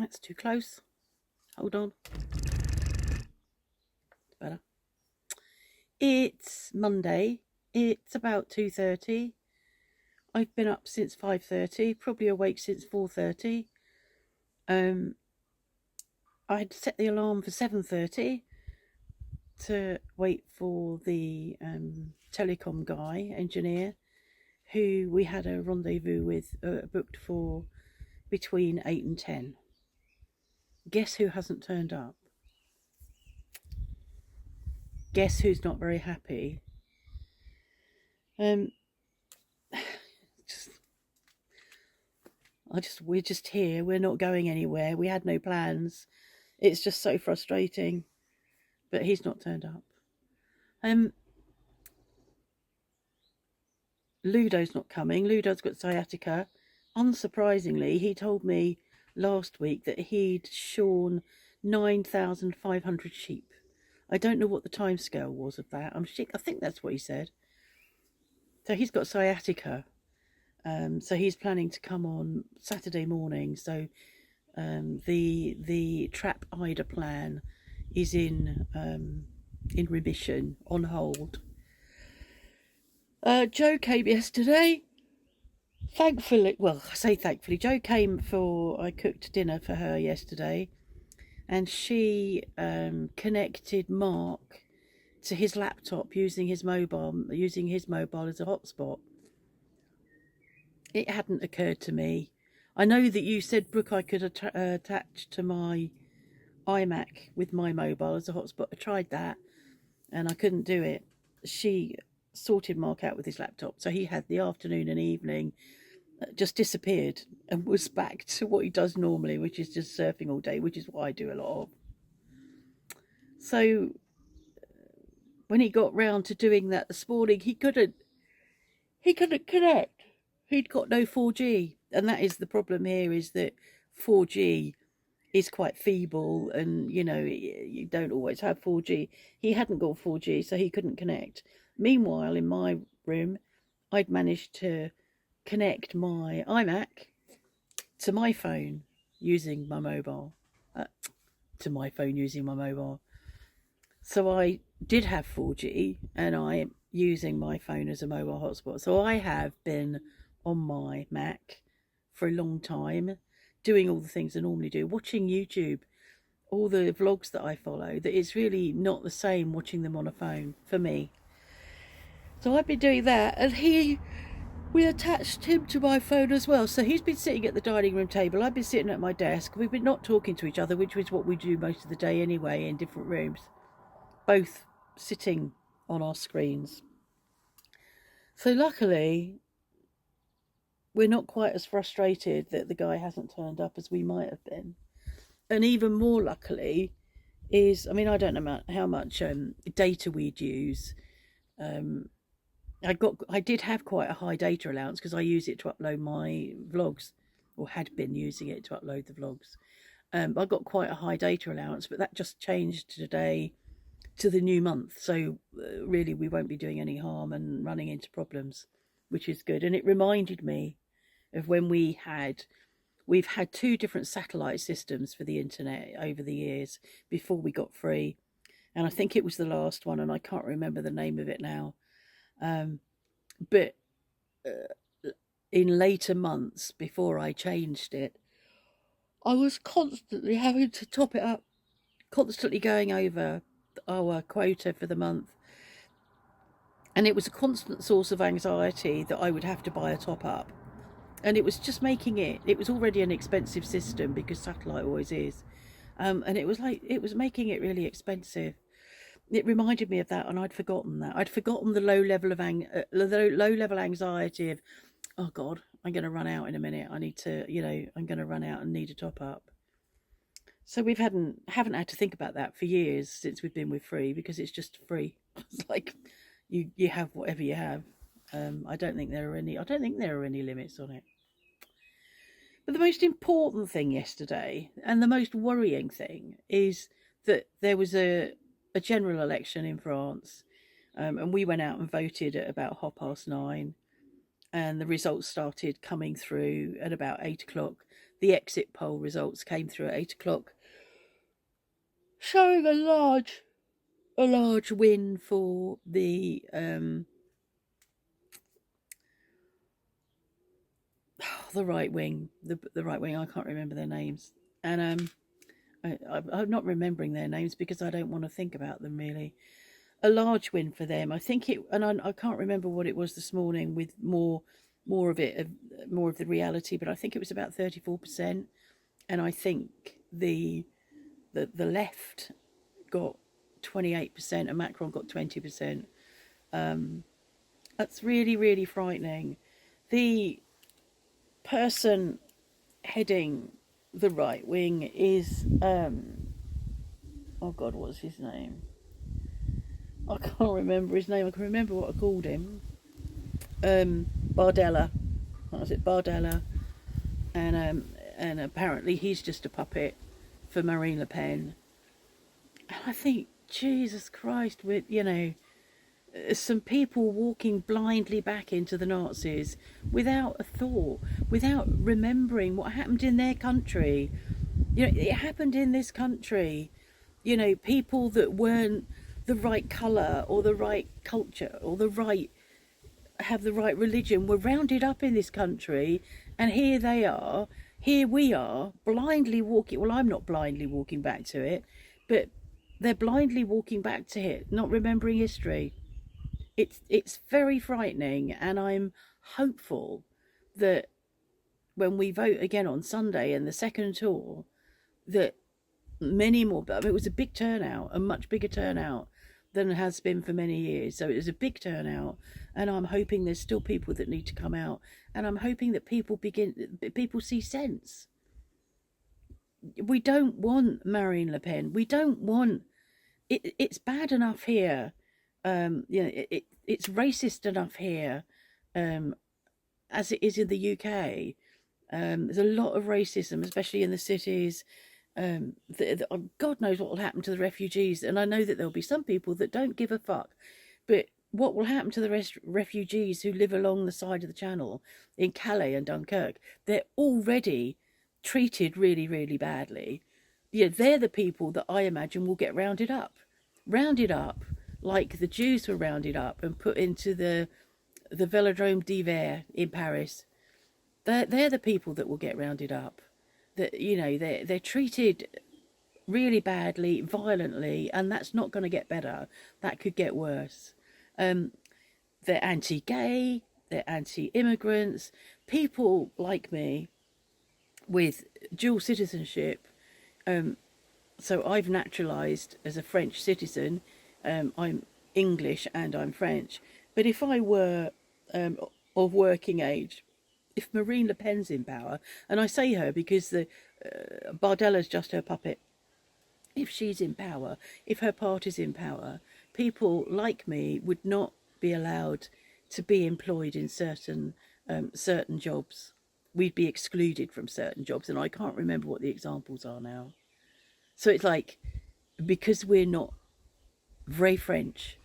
That's too close. Hold on. Better. It's Monday. It's about 2:30. I've been up since 5:30, probably awake since 4:30. Um, I had set the alarm for 7:30 to wait for the telecom guy, engineer, who we had a rendezvous with, booked for between 8 and 10. Guess who hasn't turned up? Guess who's not very happy? Um, just, we're just here. We're not going anywhere. We had no plans. It's just so frustrating. But he's not turned up. Ludo's not coming. Ludo's got sciatica. Unsurprisingly, he told me last week that he'd shorn 9,500 sheep. I don't know what the timescale was of that. I think that's what he said. So he's got sciatica. So he's planning to come on Saturday morning. So the Trap Ida plan is in remission, on hold. Joe came yesterday. Thankfully, well, I say thankfully, Joe came I cooked dinner for her yesterday, and she connected Mark to his laptop using his mobile as a hotspot. It hadn't occurred to me. I know that you said, Brooke, I could attach to my iMac with my mobile as a hotspot. I tried that and I couldn't do it. She sorted Mark out with his laptop, so he had the afternoon and evening, just disappeared and was back to what he does normally, which is just surfing all day, which is what I do a lot of. So when he got round to doing that this morning, he couldn't connect. He'd got no 4G, and that is the problem here, is that 4G is quite feeble, and you don't always have 4G. He hadn't got 4G, so he couldn't connect. Meanwhile, in my room, I'd managed to connect my iMac to my phone using my mobile. So I did have 4G, and I'm using my phone as a mobile hotspot. So I have been on my Mac for a long time, doing all the things I normally do, watching YouTube, all the vlogs that I follow. That it's really not the same watching them on a phone for me. So I've been doing that, and we attached him to my phone as well. So he's been sitting at the dining room table. I've been sitting at my desk. We've been not talking to each other, which is what we do most of the day anyway, in different rooms, both sitting on our screens. So luckily, we're not quite as frustrated that the guy hasn't turned up as we might have been. And even more luckily is, I don't know how much data we'd use. I did have quite a high data allowance because I use it to upload my vlogs, or had been using it to upload the vlogs. I got quite a high data allowance, but that just changed today to the new month. So really, we won't be doing any harm and running into problems, which is good. And it reminded me of when we've had 2 different satellite systems for the internet over the years before we got free. And I think it was the last one, and I can't remember the name of it now. But in later months before I changed it, I was constantly having to top it up, constantly going over our quota for the month. And it was a constant source of anxiety that I would have to buy a top up. And it was just it was already an expensive system, because satellite always is. And it was making it really expensive. It reminded me of that, and I'd forgotten that. I'd forgotten the low level anxiety of, oh God, I'm going to run out in a minute. I'm going to run out and need a top up. So we haven't had to think about that for years since we've been with free, because it's just free. It's like you have whatever you have. I don't think there are any limits on it. But the most important thing yesterday, and the most worrying thing, is that there was a general election in France, and we went out and voted at about 9:30, and the results started coming through at about 8 o'clock. the exit poll results came through at 8 o'clock, showing a large win for the the right wing, the right wing. I can't remember their names, and I'm not remembering their names because I don't want to think about them really. A large win for them. I think it, and I can't remember what it was this morning with more of it, more of the reality, but I think it was about 34%, and I think the left got 28% and Macron got 20%. That's really, really frightening. The person heading the right wing is oh God, what's his name? I can't remember his name. I can remember what I called him. Bardella. What was it? Bardella. And apparently he's just a puppet for Marine Le Pen. And I think, Jesus Christ, with some people walking blindly back into the Nazis without a thought, without remembering what happened in their country. It happened in this country. People that weren't the right colour or the right culture or have the right religion were rounded up in this country, and here we are blindly walking. Well, I'm not blindly walking back to it, but they're blindly walking back to it, not remembering history. It's very frightening, and I'm hopeful that when we vote again on Sunday in the second tour, that many more, but it was a big turnout, a much bigger turnout than it has been for many years. So it was a big turnout, and I'm hoping there's still people that need to come out, and I'm hoping that people see sense. We don't want Marine Le Pen. We don't want it. It's bad enough here. It's racist enough here, as it is in the UK. There's a lot of racism, especially in the cities. God knows what will happen to the refugees, and I know that there'll be some people that don't give a fuck, but what will happen to the refugees who live along the side of the channel in Calais and Dunkirk? They're already treated really, really badly. They're the people that I imagine will get rounded up like the Jews were rounded up and put into the Velodrome d'Hiver in Paris. They're the people that will get rounded up. That they're treated really badly, violently, and that's not going to get better. That could get worse. They're anti-gay, they're anti-immigrants, people like me with dual citizenship. So I've naturalised as a French citizen. I'm English and I'm French. But if I were of working age, if Marine Le Pen's in power, and I say her because Bardella's just her puppet, if she's in power, if her party's in power, people like me would not be allowed to be employed in certain jobs. We'd be excluded from certain jobs, and I can't remember what the examples are now. So it's like, because we're not very French,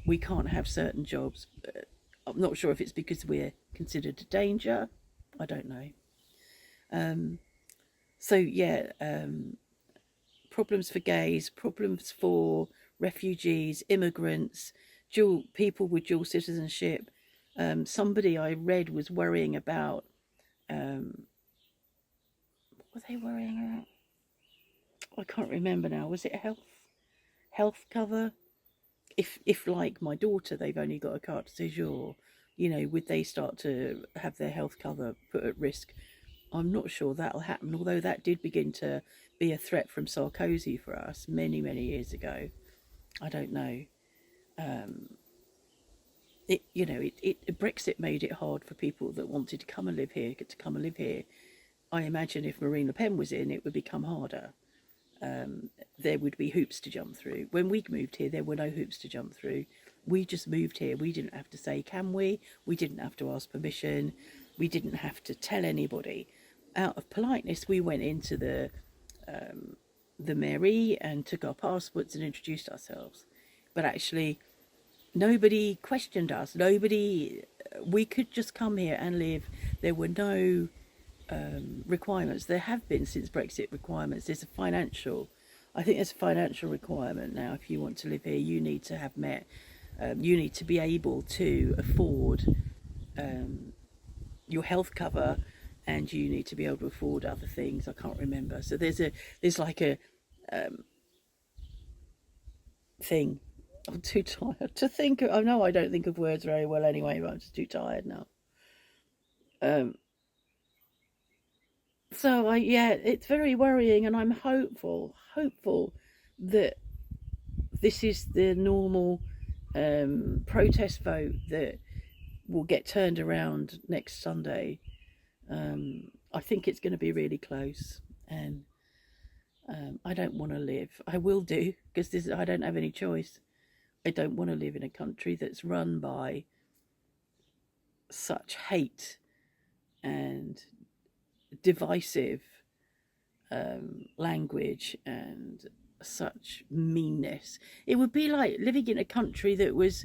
we can't have certain jobs. I'm not sure if it's because we're considered a danger. I don't know. Problems for gays, problems for refugees, immigrants, people with dual citizenship. Somebody I read was worrying about. What were they worrying about? I can't remember now. Was it health cover? If like my daughter, they've only got a carte de séjour, would they start to have their health cover put at risk? I'm not sure that'll happen, although that did begin to be a threat from Sarkozy for us many, many years ago. I don't know. Brexit made it hard for people that wanted to come and live here. I imagine if Marine Le Pen was in, it would become harder. There would be hoops to jump through. When we moved here, there were no hoops to jump through. We just moved here. We didn't have to say, can we? We didn't have to ask permission. We didn't have to tell anybody. Out of politeness, we went into the mairie and took our passports and introduced ourselves. But actually, nobody questioned us. We could just come here and live. There were no requirements. There have been since Brexit requirements. I think there's a financial requirement now. If you want to live here, you need to have met. You need to be able to afford your health cover, and you need to be able to afford other things. I can't remember. So there's like a thing. I'm too tired to think. I know I don't think of words very well anyway, but I'm just too tired now. So yeah, it's very worrying, and I'm hopeful that this is the normal protest vote that will get turned around next Sunday. I think it's going to be really close, and I don't want to live. I will do, because I don't have any choice. I don't want to live in a country that's run by such hate and divisive language and such meanness. It would be like living in a country that was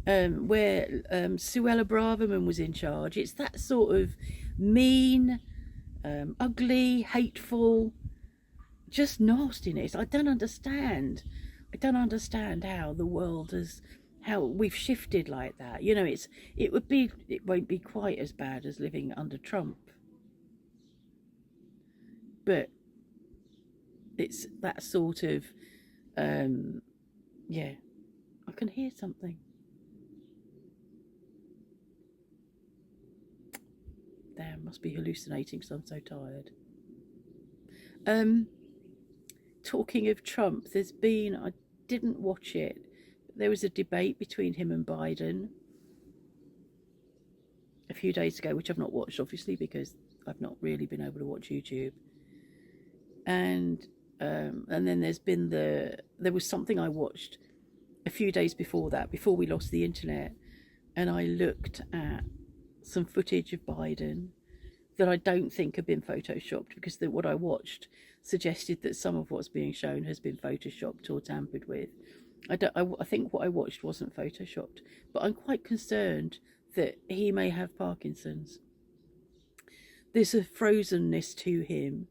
where Suella Braverman was in charge. It's that sort of mean, ugly, hateful, just nastiness. I don't understand how the world how we've shifted like that. You know, it won't be quite as bad as living under Trump, but it's that sort of yeah. I can hear something. Damn, must be hallucinating because I'm so tired. Talking of Trump, I didn't watch it, but there was a debate between him and Biden a few days ago, which I've not watched, obviously, because I've not really been able to watch YouTube. And then there was something I watched a few days before that, before we lost the internet, and I looked at some footage of Biden that I don't think had been photoshopped, because what I watched suggested that some of what's being shown has been photoshopped or tampered with. I think what I watched wasn't photoshopped, but I'm quite concerned that he may have Parkinson's. There's a frozenness to him.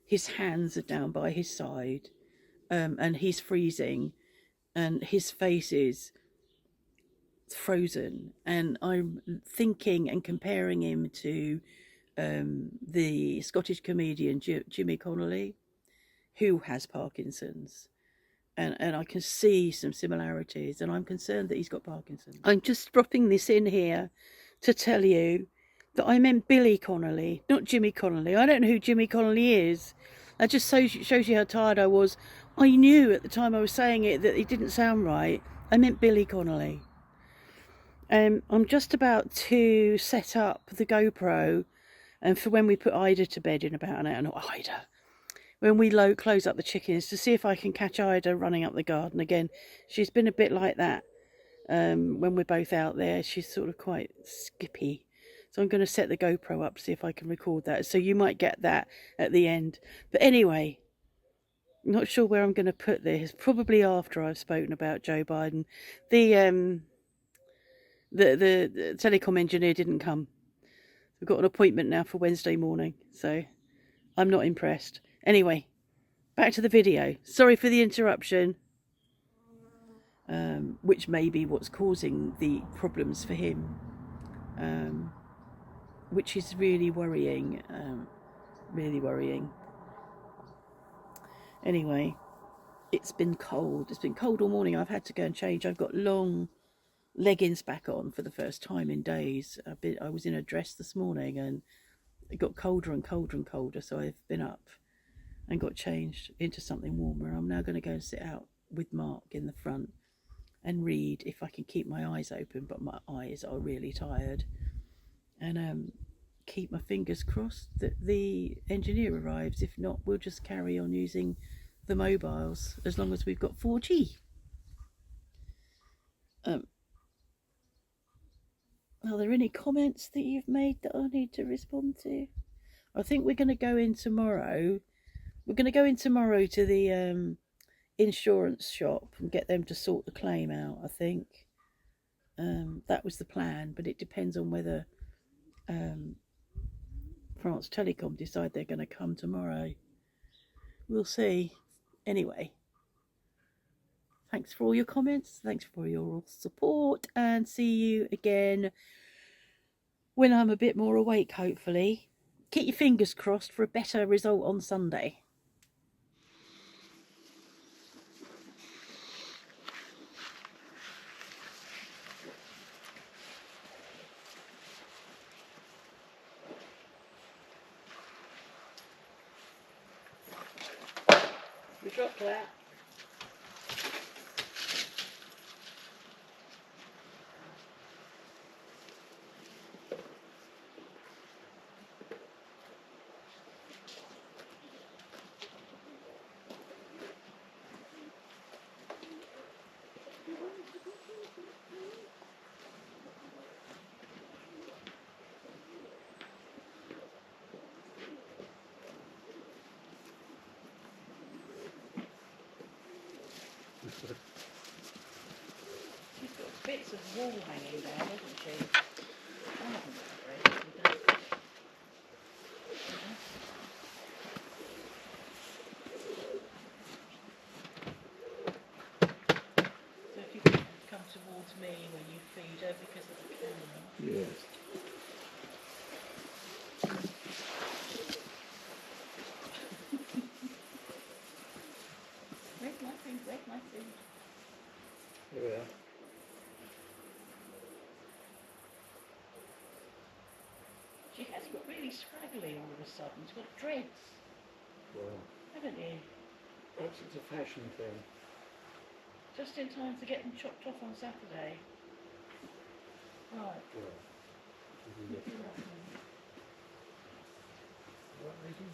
His hands are down by his side, and he's freezing, and his face is frozen. And I'm thinking and comparing him to the Scottish comedian Jimmy Connolly, who has Parkinson's. And I can see some similarities, and I'm concerned that he's got Parkinson's. I'm just dropping this in here to tell you that I meant Billy Connolly, not Jimmy Connolly. I don't know who Jimmy Connolly is. That just shows you how tired I was. I knew at the time I was saying it that it didn't sound right. I meant Billy Connolly. I'm just about to set up the GoPro, and for when we put Ida to bed in about an hour. Not Ida. When we close up the chickens, to see if I can catch Ida running up the garden again. She's been a bit like that when we're both out there. She's sort of quite skippy. So I'm going to set the GoPro up to see if I can record that. So you might get that at the end. But anyway, I'm not sure where I'm going to put this. Probably after I've spoken about Joe Biden. The telecom engineer didn't come. We've got an appointment now for Wednesday morning. So I'm not impressed. Anyway, back to the video. Sorry for the interruption, which may be what's causing the problems for him, which is really worrying, really worrying. Anyway, it's been cold. It's been cold all morning. I've had to go and change. I've got long leggings back on for the first time in days. I was in a dress this morning, and it got colder and colder and colder, so I've been up and got changed into something warmer. I'm now going to go and sit out with Mark in the front and read if I can keep my eyes open, but my eyes are really tired. And keep my fingers crossed that the engineer arrives. If not, we'll just carry on using the mobiles as long as we've got 4G. Are there any comments that you've made that I need to respond to? I think we're going to go in tomorrow. We're going to go in tomorrow to the insurance shop and get them to sort the claim out, I think. That was the plan, but it depends on whether, from France Telecom decide they're going to come tomorrow. We'll see. Anyway, thanks for all your comments. Thanks for your support. And see you again when I'm a bit more awake, hopefully. Keep your fingers crossed for a better result on Sunday. We dropped that. She's got bits of wall hanging down, hasn't she? I haven't got a break. So if you can come towards me when you feed her because of the camera. Yes. Where's my food? Where's my food? Here we are. She has got really scraggly all of a sudden. She's got dreads, Well, haven't you? perhaps it's a fashion thing. Just in time to get them chopped off on Saturday. Right. Well, you can get that. What, Nathan?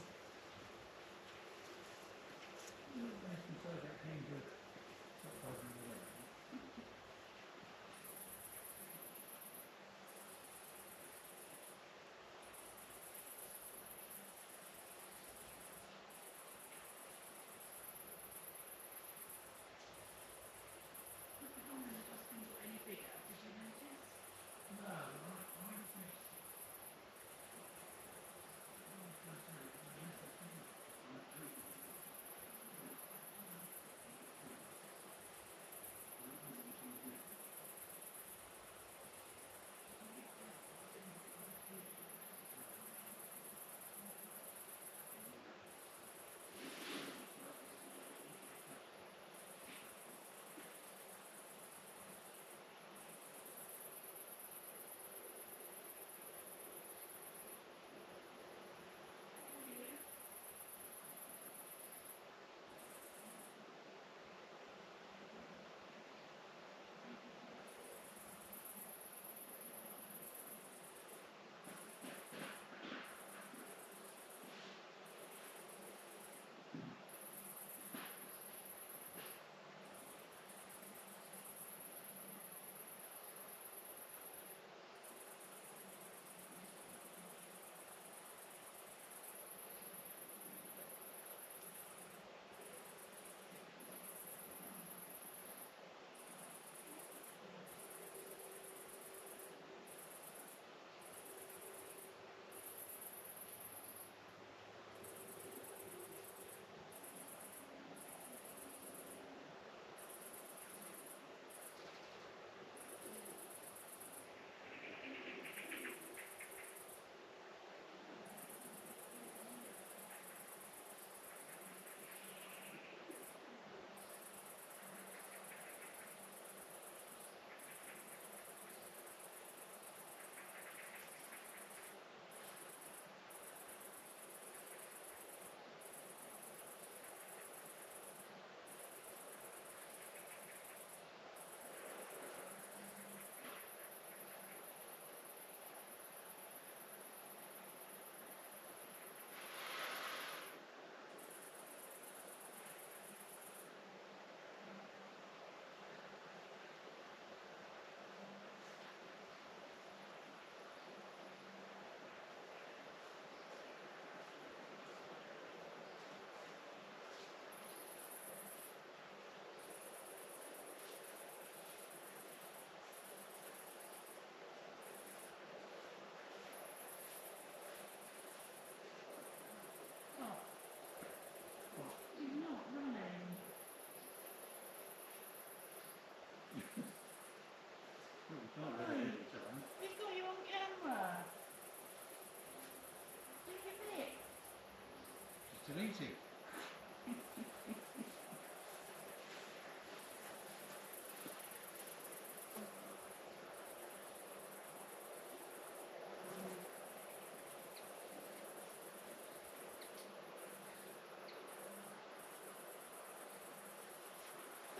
still eating.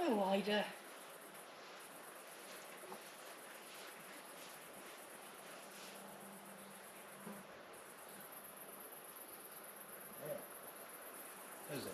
Oh, Ida. Yeah. Is it?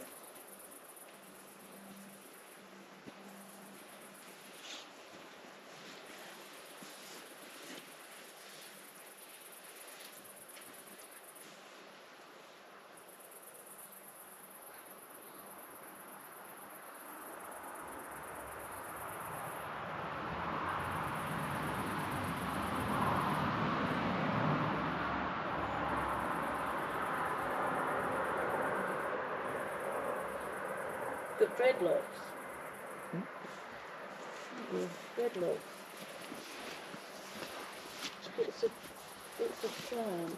Got dreadlocks. Oh, dreadlocks. It's a plant.